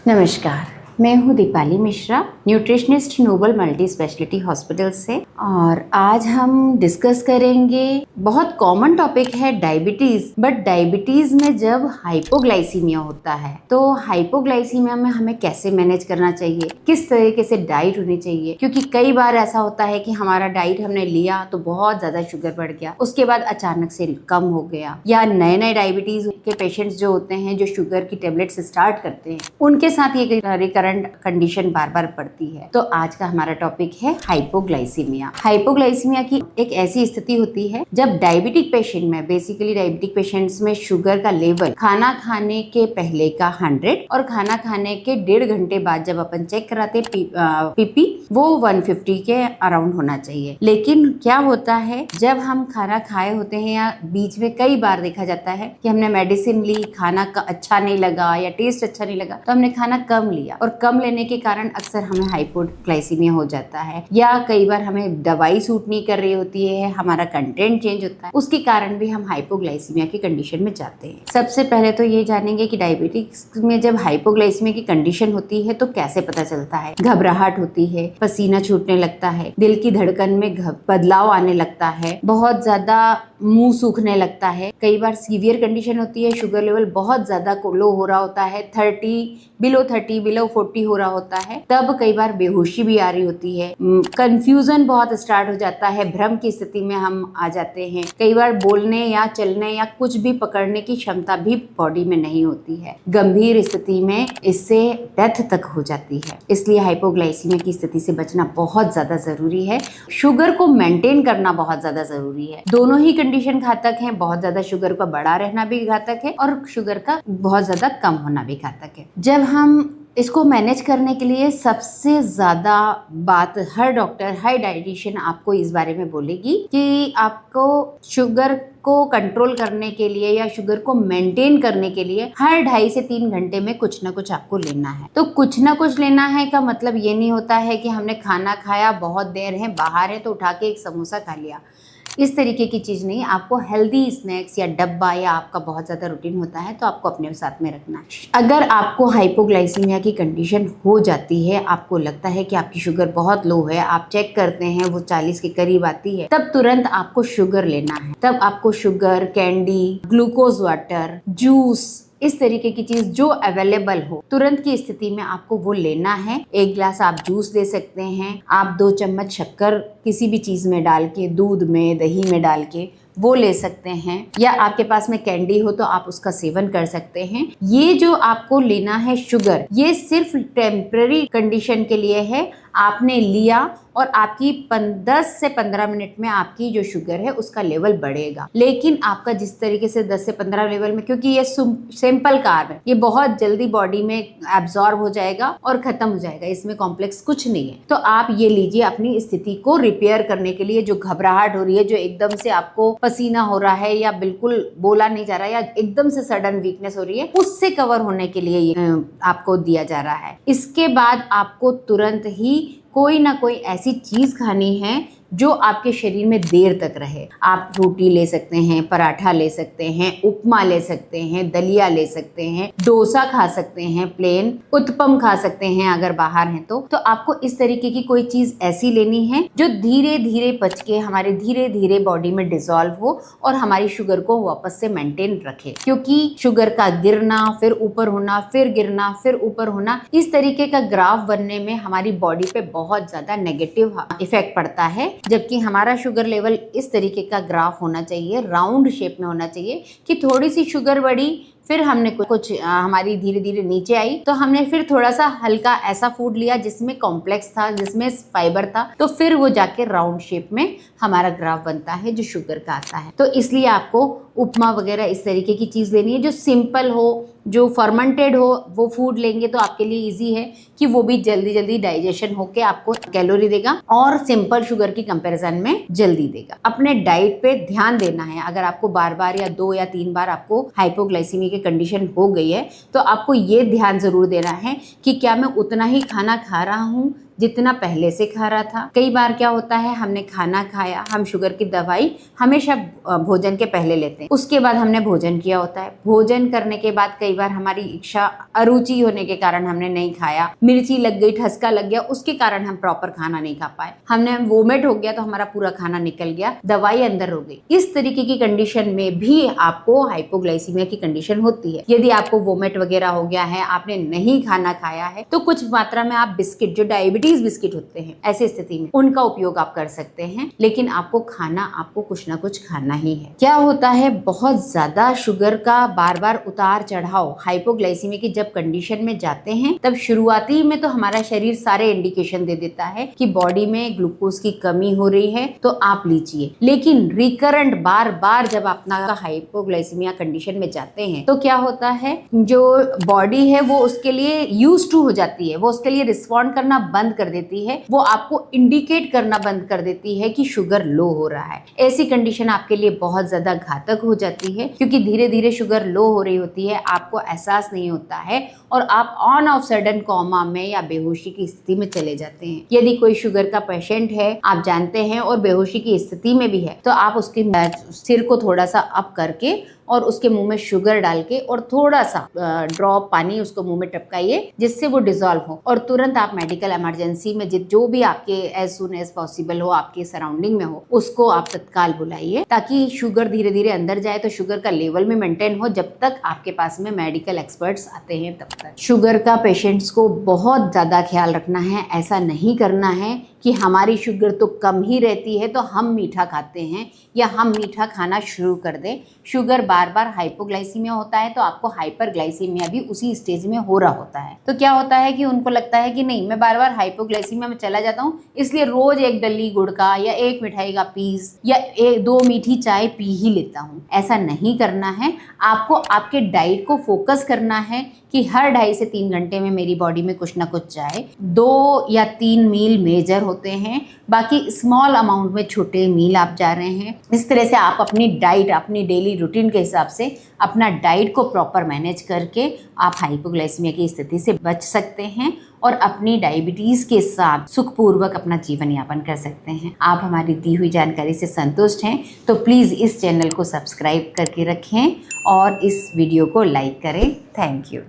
नमस्कार, मैं हूँ Deepali Mishra, nutritionist Noble multi speciality hospital से। और आज हम डिस्कस करेंगे, बहुत कॉमन टॉपिक है डायबिटीज़। बट डायबिटीज़ में जब हाइपोग्लाइसीमिया होता है तो हाइपोग्लाइसीमिया में हमें कैसे मैनेज करना चाहिए, किस तरीके से डाइट होनी चाहिए। क्योंकि कई बार ऐसा होता है कि हमारा डाइट हमने लिया तो बहुत ज़्यादा शुगर बढ़ गया, उसके बाद अचानक से कम हो गया। या नए नए डायबिटीज़ के पेशेंट्स जो होते हैं, जो शुगर की टेबलेट्स स्टार्ट करते हैं, उनके साथ ये रिकरेंट कंडीशन बार बार पड़ती है। तो आज का हमारा टॉपिक है हाइपोग्लाइसीमिया। हाइपोग्लाइसीमिया की एक ऐसी स्थिति होती है जब डायबिटिक पेशेंट में, बेसिकली डायबिटिक पेशेंट्स में शुगर का लेवल खाना खाने के पहले का 100 और खाना खाने के 1.5 घंटे बाद जब अपन चेक कराते पीपी वो 150 के अराउंड होना चाहिए। लेकिन क्या होता है, जब हम खाना खाए होते हैं या बीच में कई बार देखा जाता है कि हमने मेडिसिन ली, खाना का अच्छा नहीं लगा या टेस्ट अच्छा नहीं लगा तो हमने खाना कम लिया, और कम लेने के कारण अक्सर हमें हाइपोग्लाइसीमिया हो जाता है। या कई बार हमें दवाई सूट नहीं कर रही होती है, हमारा कंटेंट चेंज होता है, उसके कारण भी हम हाइपोग्लाइसीमिया की कंडीशन में जाते हैं। सबसे पहले तो ये जानेंगे कि डायबिटिक्स में जब हाइपोग्लाइसीमिया की कंडीशन होती है तो कैसे पता चलता है। घबराहट होती है, पसीना छूटने लगता है, दिल की धड़कन में बदलाव आने लगता है, बहुत ज्यादा मुंह सूखने लगता है। कई बार सीवियर कंडीशन होती है, शुगर लेवल बहुत ज्यादा लो हो रहा होता है, 30 बिलो 40 हो रहा होता है। तब कई बार बेहोशी भी आ रही होती है, कंफ्यूजन बहुत स्टार्ट हो जाता है, भ्रम की स्थिति में हम आ जाते हैं। कई बार बोलने या चलने या कुछ भी पकड़ने की क्षमता भी बॉडी में नहीं होती है। गंभीर स्थिति में इससे डेथ तक हो जाती है। इसलिए हाइपोग्लाइसीमिया की स्थिति से बचना बहुत ज्यादा जरूरी है। शुगर को मेंटेन करना बहुत ज्यादा जरूरी है। दोनों ही कंडीशन घातक हैं, बहुत ज्यादा शुगर का बढ़ा रहना भी घातक है और शुगर का बहुत ज्यादा कम होना भी घातक है। जब हम इसको मैनेज करने के लिए सबसे ज्यादा बात हर डॉक्टर, हर डाइटिशियन आपको इस बारे में बोलेगी कि आपको शुगर को कंट्रोल करने के लिए या शुगर को मेंटेन करने के लिए हर 2.5 से 3 घंटे में कुछ ना कुछ आपको लेना है। तो कुछ ना कुछ लेना है का मतलब ये नहीं होता है कि हमने खाना खाया, बहुत देर है, बाहर है तो उठा के एक समोसा खा लिया, इस तरीके की चीज़ नहीं। आपको हेल्दी स्नैक्स या डब्बा या आपका बहुत ज़्यादा रूटीन होता है तो आपको अपने साथ में रखना है। अगर आपको हाइपोग्लाइसीमिया की कंडीशन हो जाती है, आपको लगता है कि आपकी शुगर बहुत लो है, आप चेक करते हैं वो 40 के करीब आती है, तब तुरंत आपको शुगर लेना है। तब आपको sugar, candy, glucose water, juice, इस तरीके की चीज जो अवेलेबल हो तुरंत की स्थिति में आपको वो लेना है। 1 गिलास आप जूस ले सकते हैं, आप 2 चम्मच शक्कर किसी भी चीज में डाल के, दूध में, दही में डाल के वो ले सकते हैं। या आपके पास में कैंडी हो तो आप उसका सेवन कर सकते हैं। ये जो आपको लेना है शुगर, ये सिर्फ टेम्पररी कंडीशन के लिए है। आपने लिया और आपकी 10 से 15 मिनट में आपकी जो शुगर है उसका लेवल बढ़ेगा। लेकिन आपका जिस तरीके से 10 से 15 लेवल में, क्योंकि ये सिंपल कार्ब है, ये बहुत जल्दी बॉडी में एब्जॉर्ब हो जाएगा और खत्म हो जाएगा, इसमें कॉम्प्लेक्स कुछ नहीं है। तो आप ये लीजिए अपनी स्थिति को रिपेयर करने के लिए। जो घबराहट हो रही है, जो एकदम से आपको पसीना हो रहा है या बिल्कुल बोला नहीं जा रहा है या एकदम से सडन वीकनेस हो रही है, उससे कवर होने के लिए ये आपको दिया जा रहा है। इसके बाद आपको तुरंत ही कोई ना कोई ऐसी चीज खानी है जो आपके शरीर में देर तक रहे। आप रोटी ले सकते हैं, पराठा ले सकते हैं, उपमा ले सकते हैं, दलिया ले सकते हैं, डोसा खा सकते हैं, प्लेन उत्पम खा सकते हैं अगर बाहर हैं तो आपको इस तरीके की कोई चीज ऐसी लेनी है जो धीरे धीरे पच के हमारे धीरे धीरे बॉडी में डिसॉल्व हो और हमारी शुगर को वापस से मेंटेन रखे। क्योंकि शुगर का गिरना, फिर ऊपर होना, फिर गिरना, फिर ऊपर होना, इस तरीके का ग्राफ बनने में हमारी बॉडी पे बहुत ज्यादा नेगेटिव इफेक्ट पड़ता है। जबकि हमारा शुगर लेवल इस तरीके का ग्राफ होना चाहिए, राउंड शेप में होना चाहिए कि थोड़ी सी शुगर बढ़ी, फिर हमने कुछ हमारी धीरे धीरे नीचे आई तो हमने फिर थोड़ा सा हल्का ऐसा फूड लिया जिसमें कॉम्प्लेक्स था, जिसमें फाइबर था, तो फिर वो जाके राउंड शेप में हमारा ग्राफ बनता है जो शुगर का आता है। तो इसलिए आपको उपमा वगैरह इस तरीके की चीज़ लेनी है जो सिंपल हो, जो फर्मेंटेड हो। वो फूड लेंगे तो आपके लिए इजी है कि वो भी जल्दी जल्दी डाइजेशन होके आपको कैलोरी देगा और सिंपल शुगर की कंपैरिजन में जल्दी देगा। अपने डाइट पे ध्यान देना है। अगर आपको बार बार या 2 या 3 बार आपको हाइपोग्लाइसीमिया की कंडीशन हो गई है तो आपको ये ध्यान जरूर देना है कि क्या मैं उतना ही खाना खा रहा हूँ जितना पहले से खा रहा था। कई बार क्या होता है, हमने खाना खाया, हम शुगर की दवाई हमेशा भोजन के पहले लेते हैं, उसके बाद हमने भोजन किया होता है। भोजन करने के बाद कई बार हमारी इच्छा अरुचि होने के कारण हमने नहीं खाया, मिर्ची लग गई, ठसका लग गया, उसके कारण हम प्रॉपर खाना नहीं खा पाए, हमने वोमिट हो गया तो हमारा पूरा खाना निकल गया, दवाई अंदर हो गई। इस तरीके की कंडीशन में भी आपको हाइपोग्लाइसीमिया की कंडीशन होती है। यदि आपको वोमिट वगैरह हो गया है, आपने नहीं खाना खाया है, तो कुछ मात्रा में आप बिस्किट, जो डायबिटीज बिस्किट होते हैं, ऐसी स्थिति में उनका उपयोग आप कर सकते हैं, लेकिन आपको कुछ ना कुछ खाना ही है। क्या होता है, बहुत ज्यादा शुगर का बार बार उतार चढ़ाव हाइपोग्लाइसीमिया की जब कंडीशन में जाते हैं, तब शुरुआती में तो हमारा शरीर सारे इंडिकेशन दे देता है कि बॉडी में ग्लूकोज की कमी हो रही है, तो आप लीजिए। लेकिन रिकरेंट बार बार जब अपना हाइपोग्लाइसीमिया कंडीशन में जाते हैं, तो क्या होता है, जो बॉडी है वो उसके लिए यूज्ड टू हो जाती है, वो उसके लिए रिस्पॉन्ड करना बंद कर देती है, वो आपको इंडिकेट करना बंद कर देती है कि शुगर लो हो रहा है। ऐसी कंडीशन आपके लिए बहुत ज्यादा घातक हो जाती है, क्योंकि धीरे धीरे शुगर लो हो रही होती है, आपको एहसास नहीं होता है और आप ऑन ऑफ सडन कोमा में या बेहोशी की स्थिति में चले जाते हैं। यदि कोई शुगर का पेशेंट है, आप जानते हैं, और बेहोशी की स्थिति में भी है, तो आप उसके सिर को थोड़ा सा अप करके और उसके मुंह में शुगर डाल के और थोड़ा सा ड्रॉप पानी उसको मुंह में टपकाइए, जिससे वो डिसॉल्व हो, और तुरंत आप मेडिकल इमरजेंसी में जो भी आपके एज सुन एज पॉसिबल हो, आपके सराउंडिंग में हो, उसको आप तत्काल बुलाइए, ताकि शुगर धीरे धीरे अंदर जाए, तो शुगर का लेवल में मेंटेन हो। जब तक आपके पास में मेडिकल एक्सपर्ट्स आते हैं तब तक शुगर का पेशेंट्स को बहुत ज्यादा ख्याल रखना है। ऐसा नहीं करना है कि हमारी शुगर तो कम ही रहती है तो हम मीठा खाते हैं या हम मीठा खाना शुरू कर दें। शुगर बार बार हाइपोग्लाइसीमिया होता है तो आपको हाइपरग्लाइसीमिया भी उसी स्टेज में हो रहा होता है। तो क्या होता है कि उनको लगता है कि नहीं, मैं बार बार हाइपोग्लाइसीमिया में चला जाता हूँ, इसलिए रोज एक डली गुड़ का या एक मिठाई का पीस या दो मीठी चाय पी ही लेता हूँ। ऐसा नहीं करना है। आपको आपके डाइट को फोकस करना है कि हर 2.5 से 3 घंटे में मेरी बॉडी में कुछ ना कुछ जाए। 2 या 3 मील मेजर होते हैं, बाकी स्मॉल अमाउंट में छोटे मील आप जा रहे हैं। इस तरह से आप अपनी डाइट, अपनी डेली रूटीन के हिसाब से अपना डाइट को प्रॉपर मैनेज करके आप हाइपोग्लाइसीमिया की स्थिति से बच सकते हैं और अपनी डायबिटीज के साथ सुखपूर्वक अपना जीवन यापन कर सकते हैं। आप हमारी दी हुई जानकारी से संतुष्ट हैं तो प्लीज़ इस चैनल को सब्सक्राइब करके रखें और इस वीडियो को लाइक करें। Thank you.